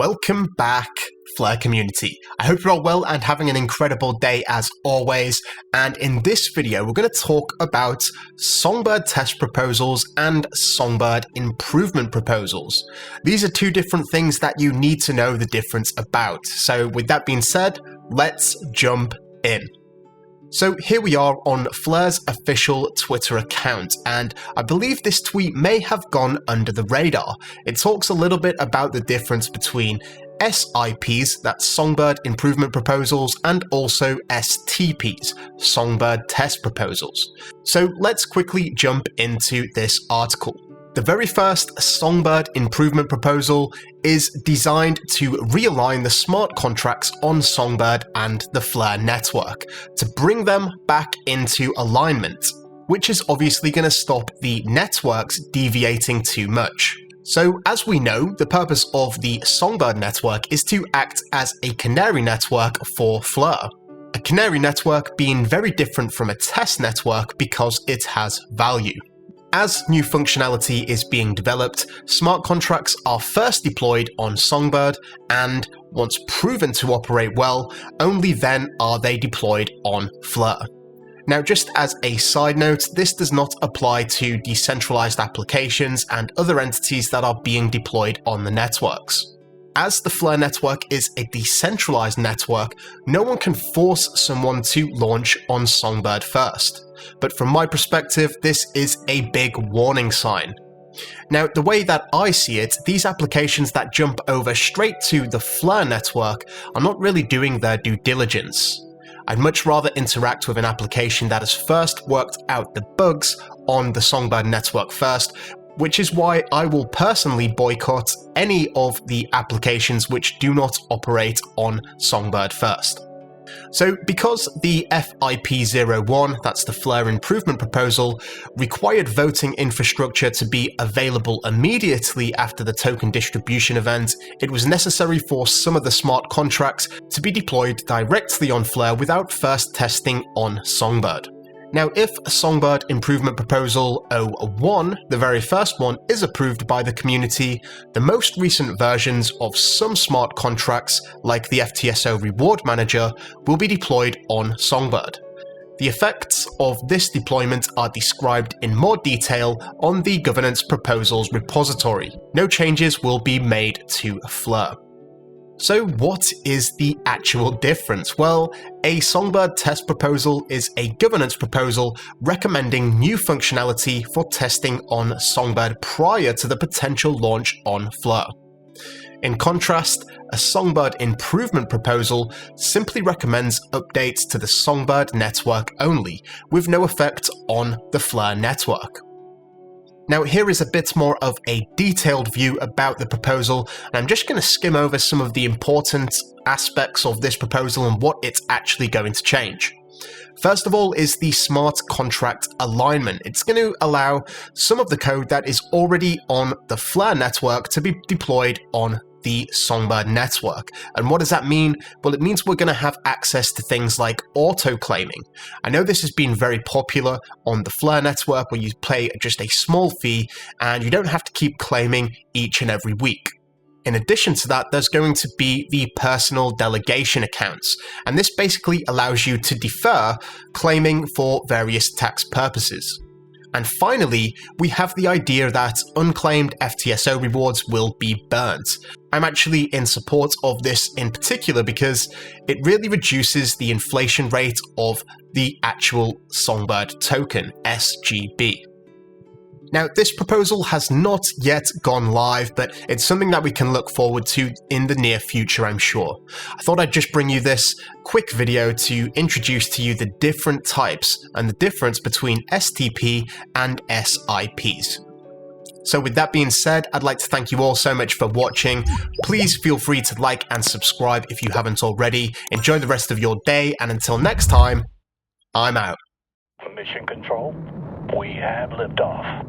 Welcome back, Flare community. I hope you're all well and having an incredible day as always. And in this video, we're going to talk about Songbird test proposals and Songbird improvement proposals. These are two different things that you need to know the difference about. So with that being said, let's jump in. So here we are on Flare's official Twitter account, and I believe this tweet may have gone under the radar. It talks a little bit about the difference between SIPs, that's Songbird Improvement Proposals, and also STPs, Songbird Test Proposals. So let's quickly jump into this article. The very first Songbird improvement proposal is designed to realign the smart contracts on Songbird and the Flare network, to bring them back into alignment, which is obviously going to stop the networks deviating too much. So as we know, the purpose of the Songbird network is to act as a Canary network for Flare. A Canary network being very different from a test network because it has value. As new functionality is being developed, smart contracts are first deployed on Songbird, and once proven to operate well, only then are they deployed on Flare. Now, just as a side note, this does not apply to decentralized applications and other entities that are being deployed on the networks. As the Flare network is a decentralized network, no one can force someone to launch on Songbird first. But from my perspective, this is a big warning sign. Now, the way that I see it, these applications that jump over straight to the Flare network are not really doing their due diligence. I'd much rather interact with an application that has first worked out the bugs on the Songbird network first, which is why I will personally boycott any of the applications which do not operate on Songbird first. So because the FIP01, that's the Flare improvement proposal, required voting infrastructure to be available immediately after the token distribution event, it was necessary for some of the smart contracts to be deployed directly on Flare without first testing on Songbird. Now, if Songbird Improvement Proposal 01, the very first one, is approved by the community, the most recent versions of some smart contracts, like the FTSO Reward Manager, will be deployed on Songbird. The effects of this deployment are described in more detail on the Governance Proposals repository. No changes will be made to Flare. So what is the actual difference? Well, a Songbird test proposal is a governance proposal recommending new functionality for testing on Songbird prior to the potential launch on Flare. In contrast, a Songbird improvement proposal simply recommends updates to the Songbird network only, with no effect on the Flare network. Now, here is a bit more of a detailed view about the proposal, and I'm just going to skim over some of the important aspects of this proposal and what it's actually going to change. First of all is the smart contract alignment. It's going to allow some of the code that is already on the Flare network to be deployed on the Songbird network. And what does that mean? Well, it means we're going to have access to things like auto-claiming. I know this has been very popular on the Flare network, where you pay just a small fee and you don't have to keep claiming each and every week. In addition to that, there's going to be the personal delegation accounts, and this basically allows you to defer claiming for various tax purposes. And finally, we have the idea that unclaimed FTSO rewards will be burnt. I'm actually in support of this in particular because it really reduces the inflation rate of the actual Songbird token, SGB. Now, this proposal has not yet gone live, but it's something that we can look forward to in the near future, I'm sure. I thought I'd just bring you this quick video to introduce to you the different types and the difference between STP and SIPs. So with that being said, I'd like to thank you all so much for watching. Please feel free to like and subscribe if you haven't already. Enjoy the rest of your day, and until next time, I'm out. Mission Control, we have liftoff.